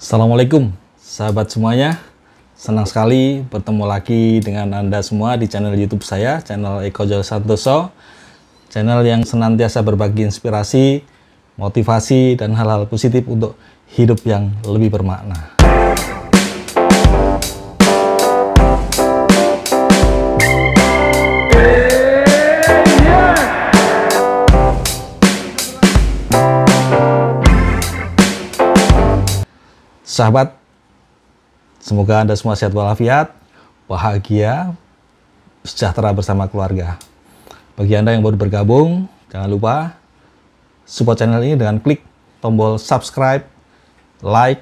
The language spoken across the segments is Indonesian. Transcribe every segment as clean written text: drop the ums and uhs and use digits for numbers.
Assalamualaikum sahabat semuanya, senang sekali bertemu lagi dengan Anda semua di channel YouTube saya, channel Eko Jaya Santoso, channel yang senantiasa berbagi inspirasi, motivasi, dan hal-hal positif untuk hidup yang lebih bermakna. Sahabat, semoga Anda semua sehat walafiat, bahagia, sejahtera bersama keluarga. Bagi Anda yang baru bergabung, jangan lupa support channel ini dengan klik tombol subscribe, like,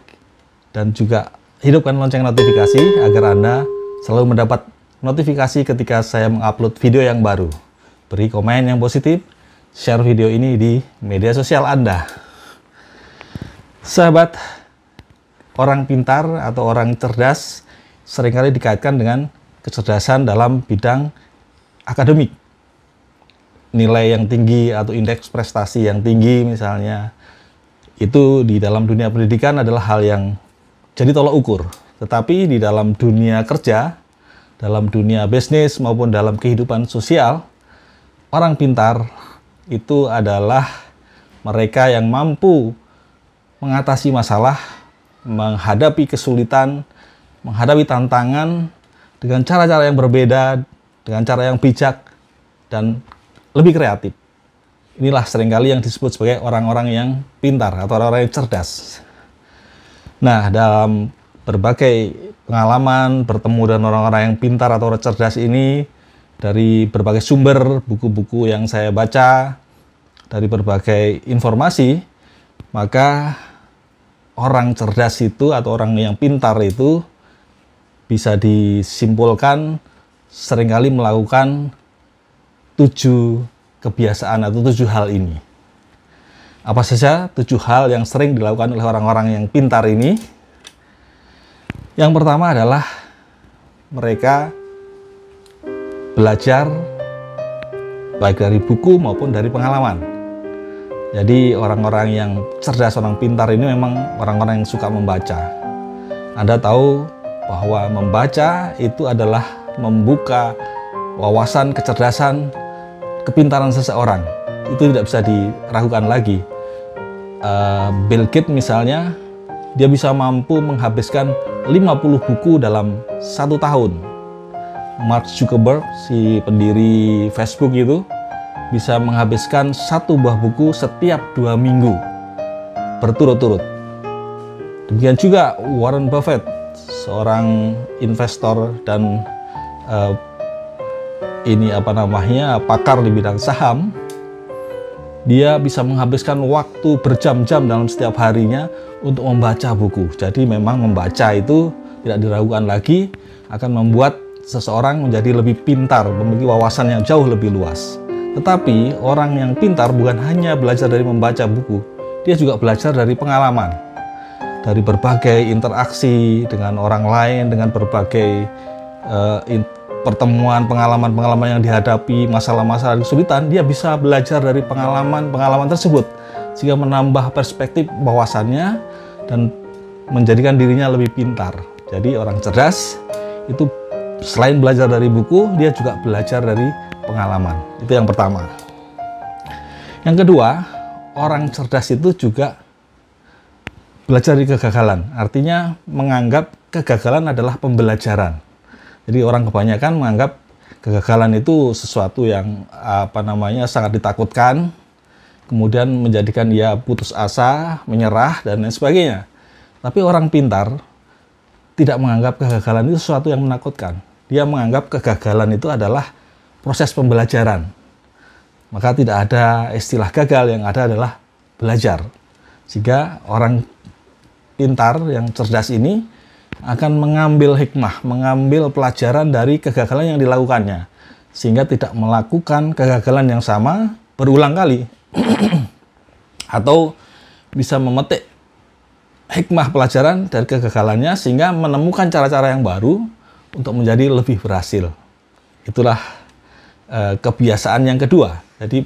dan juga hidupkan lonceng notifikasi agar Anda selalu mendapat notifikasi ketika saya mengupload video yang baru. Beri komen yang positif, share video ini di media sosial Anda. Sahabat, orang pintar atau orang cerdas seringkali dikaitkan dengan kecerdasan dalam bidang akademik. Nilai yang tinggi atau indeks prestasi yang tinggi misalnya, itu di dalam dunia pendidikan adalah hal yang jadi tolak ukur. Tetapi di dalam dunia kerja, dalam dunia bisnis maupun dalam kehidupan sosial, orang pintar itu adalah mereka yang mampu mengatasi masalah, menghadapi kesulitan, menghadapi tantangan dengan cara-cara yang berbeda, dengan cara yang bijak, dan lebih kreatif. Inilah seringkali yang disebut sebagai orang-orang yang pintar atau orang-orang yang cerdas. Nah, dalam berbagai pengalaman bertemu dengan orang-orang yang pintar atau orang cerdas ini, dari berbagai sumber, buku-buku yang saya baca, dari berbagai informasi, maka orang cerdas itu atau orang yang pintar itu bisa disimpulkan seringkali melakukan 7 kebiasaan atau 7 hal ini. Apa saja 7 hal yang sering dilakukan oleh orang-orang yang pintar ini? Yang pertama adalah mereka belajar baik dari buku maupun dari pengalaman. Jadi orang-orang yang cerdas, orang pintar ini memang orang-orang yang suka membaca. Anda tahu bahwa membaca itu adalah membuka wawasan, kecerdasan, kepintaran seseorang. Itu tidak bisa diragukan lagi. Bill Gates misalnya, dia bisa mampu menghabiskan 50 buku dalam 1 tahun. Mark Zuckerberg, si pendiri Facebook itu, bisa menghabiskan 1 buah buku setiap 2 minggu berturut-turut. Demikian juga Warren Buffett, seorang investor dan pakar di bidang saham. Dia bisa menghabiskan waktu berjam-jam dalam setiap harinya untuk membaca buku. Jadi memang membaca itu tidak diragukan lagi akan membuat seseorang menjadi lebih pintar, memiliki wawasan yang jauh lebih luas. Tetapi orang yang pintar bukan hanya belajar dari membaca buku, dia juga belajar dari pengalaman, dari berbagai interaksi dengan orang lain, dengan berbagai pertemuan, pengalaman-pengalaman yang dihadapi, masalah-masalah kesulitan. Dia bisa belajar dari pengalaman-pengalaman tersebut sehingga menambah perspektif wawasannya dan menjadikan dirinya lebih pintar. Jadi orang cerdas itu selain belajar dari buku, dia juga belajar dari pengalaman. Itu yang pertama. Yang kedua, orang cerdas itu juga belajar dari kegagalan. Artinya menganggap kegagalan adalah pembelajaran. Jadi orang kebanyakan menganggap kegagalan itu sesuatu yang sangat ditakutkan, kemudian menjadikan dia putus asa, menyerah, dan lain sebagainya. Tapi orang pintar tidak menganggap kegagalan itu sesuatu yang menakutkan. Dia menganggap kegagalan itu adalah proses pembelajaran. Maka tidak ada istilah gagal, yang ada adalah belajar. Sehingga orang pintar yang cerdas ini akan mengambil hikmah, mengambil pelajaran dari kegagalan yang dilakukannya. Sehingga tidak melakukan kegagalan yang sama berulang kali. Atau bisa memetik hikmah pelajaran dari kegagalannya sehingga menemukan cara-cara yang baru untuk menjadi lebih berhasil. Itulah kebiasaan yang kedua. Jadi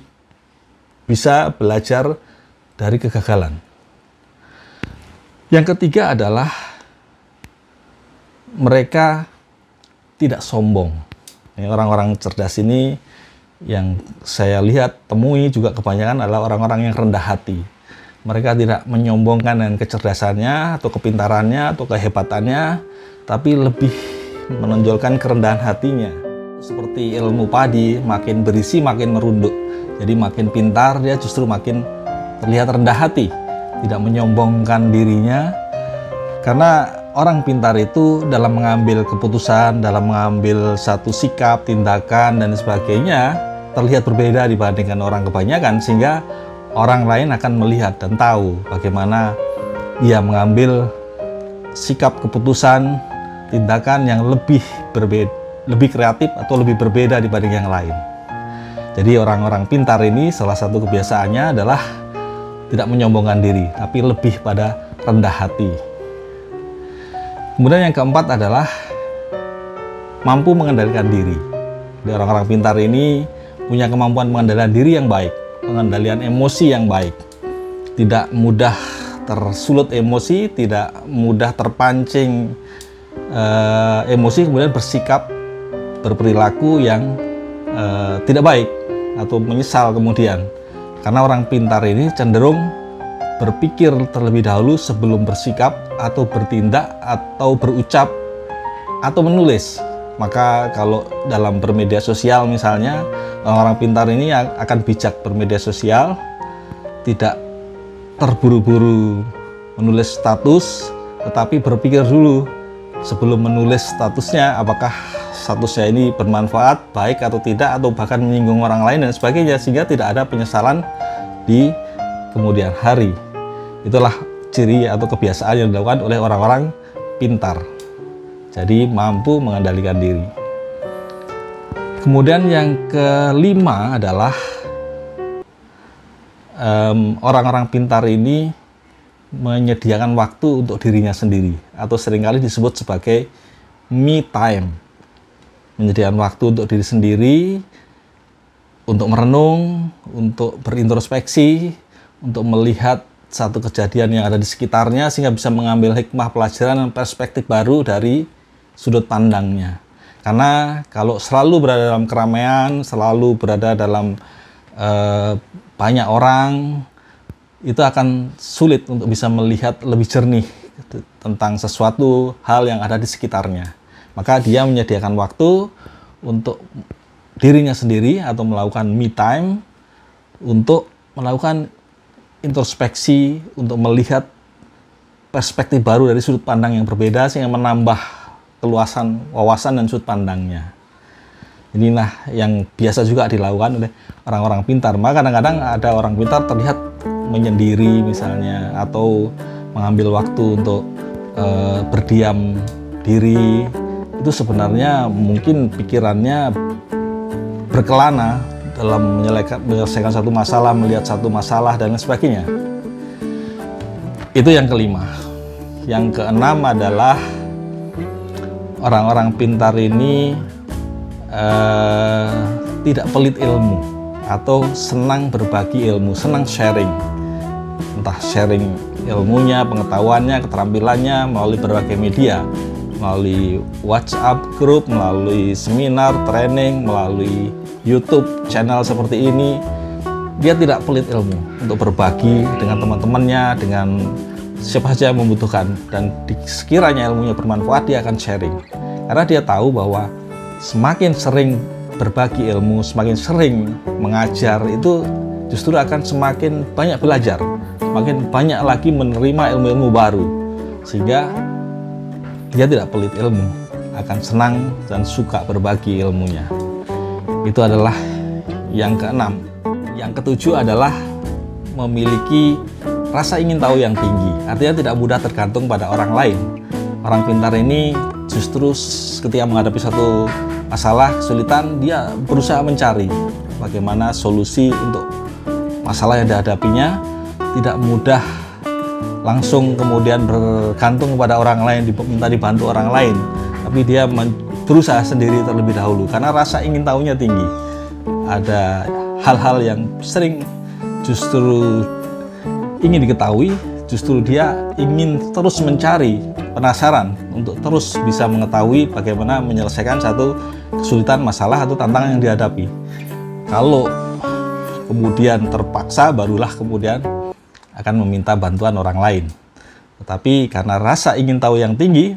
bisa belajar dari kegagalan. Yang ketiga adalah mereka tidak sombong. Orang-orang cerdas ini yang saya lihat, temui juga kebanyakan adalah orang-orang yang rendah hati. Mereka tidak menyombongkan dengan kecerdasannya atau kepintarannya atau kehebatannya, tapi lebih menonjolkan kerendahan hatinya. Seperti ilmu padi, makin berisi makin merunduk. Jadi makin pintar dia justru makin terlihat rendah hati, tidak menyombongkan dirinya. Karena orang pintar itu dalam mengambil keputusan, dalam mengambil satu sikap, tindakan, dan sebagainya terlihat berbeda dibandingkan orang kebanyakan, sehingga orang lain akan melihat dan tahu bagaimana ia mengambil sikap, keputusan, tindakan yang lebih berbeda, lebih kreatif atau lebih berbeda dibanding yang lain. Jadi orang-orang pintar ini salah satu kebiasaannya adalah tidak menyombongkan diri, tapi lebih pada rendah hati. Kemudian yang keempat adalah mampu mengendalikan diri. Jadi orang-orang pintar ini punya kemampuan mengendalikan diri yang baik, pengendalian emosi yang baik, tidak mudah tersulut emosi, tidak mudah terpancing emosi, kemudian bersikap, berperilaku yang tidak baik atau menyesal kemudian. Karena orang pintar ini cenderung berpikir terlebih dahulu sebelum bersikap atau bertindak atau berucap atau menulis. Maka kalau dalam bermedia sosial misalnya, orang-orang pintar ini akan bijak bermedia sosial, tidak terburu-buru menulis status, tetapi berpikir dulu sebelum menulis statusnya, apakah statusnya ini bermanfaat, baik atau tidak, atau bahkan menyinggung orang lain dan sebagainya, sehingga tidak ada penyesalan di kemudian hari. Itulah ciri atau kebiasaan yang dilakukan oleh orang-orang pintar. Jadi mampu mengendalikan diri. Kemudian yang kelima adalah orang-orang pintar ini menyediakan waktu untuk dirinya sendiri, atau seringkali disebut sebagai me time. Menyediakan waktu untuk diri sendiri, untuk merenung, untuk berintrospeksi, untuk melihat satu kejadian yang ada di sekitarnya, sehingga bisa mengambil hikmah pelajaran dan perspektif baru dari sudut pandangnya. Karena kalau selalu berada dalam keramaian, selalu berada dalam banyak orang, itu akan sulit untuk bisa melihat lebih jernih tentang sesuatu hal yang ada di sekitarnya. Maka dia menyediakan waktu untuk dirinya sendiri atau melakukan me time, untuk melakukan introspeksi, untuk melihat perspektif baru dari sudut pandang yang berbeda, sehingga menambah keluasan wawasan dan sudut pandangnya. Inilah yang biasa juga dilakukan oleh orang-orang pintar. Maka kadang-kadang ada orang pintar terlihat menyendiri misalnya, atau mengambil waktu untuk berdiam diri. Itu sebenarnya mungkin pikirannya berkelana dalam menyelesaikan satu masalah, melihat satu masalah, dan lain sebagainya. Itu yang kelima. Yang keenam adalah orang-orang pintar ini tidak pelit ilmu, atau senang berbagi ilmu, senang sharing. Entah sharing ilmunya, pengetahuannya, keterampilannya melalui berbagai media, melalui WhatsApp group, melalui seminar, training, melalui YouTube channel seperti ini. Dia tidak pelit ilmu untuk berbagi dengan teman-temannya, dengan siapa saja yang membutuhkan, dan sekiranya ilmunya bermanfaat, dia akan sharing. Karena dia tahu bahwa semakin sering berbagi ilmu, semakin sering mengajar, itu justru akan semakin banyak belajar, semakin banyak lagi menerima ilmu-ilmu baru, sehingga dia tidak pelit ilmu, akan senang dan suka berbagi ilmunya. Itu adalah yang keenam. Yang ketujuh adalah memiliki rasa ingin tahu yang tinggi, artinya tidak mudah tergantung pada orang lain. Orang pintar ini justru ketika menghadapi satu masalah, kesulitan, dia berusaha mencari bagaimana solusi untuk masalah yang dihadapinya, tidak mudah langsung kemudian bergantung kepada orang lain, minta dibantu orang lain, tapi dia berusaha sendiri terlebih dahulu karena rasa ingin tahunya tinggi. Ada hal-hal yang sering justru ingin diketahui, justru dia ingin terus mencari, penasaran untuk terus bisa mengetahui bagaimana menyelesaikan satu kesulitan, masalah atau tantangan yang dihadapi. Kalau kemudian terpaksa, barulah kemudian akan meminta bantuan orang lain. Tetapi karena rasa ingin tahu yang tinggi,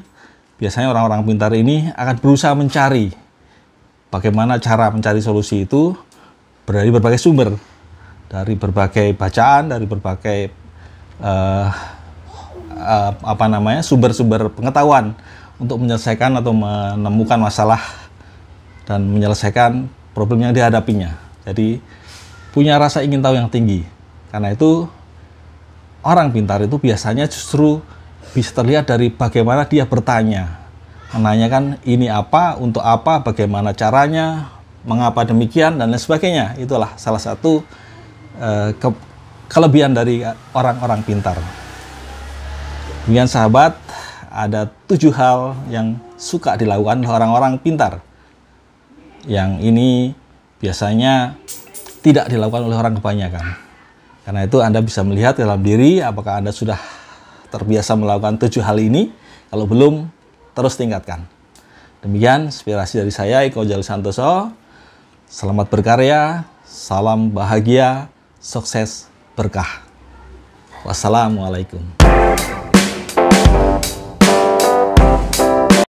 biasanya orang-orang pintar ini akan berusaha mencari bagaimana cara mencari solusi itu dari berbagai sumber, dari berbagai bacaan, dari berbagai sumber-sumber pengetahuan untuk menyelesaikan atau menemukan masalah dan menyelesaikan problem yang dihadapinya. Jadi punya rasa ingin tahu yang tinggi. Karena itu orang pintar itu biasanya justru bisa terlihat dari bagaimana dia bertanya, menanyakan ini apa, untuk apa, bagaimana caranya, mengapa demikian, dan lain sebagainya. Itulah salah satu kelebihan dari orang-orang pintar. Demikian sahabat, ada 7 hal yang suka dilakukan oleh orang-orang pintar. Yang ini biasanya tidak dilakukan oleh orang kebanyakan. Karena itu Anda bisa melihat dalam diri apakah Anda sudah terbiasa melakukan 7 hal ini. Kalau belum, terus tingkatkan. Demikian inspirasi dari saya, Eko Jalil Santoso. Selamat berkarya, salam bahagia, sukses, berkah. Wassalamualaikum.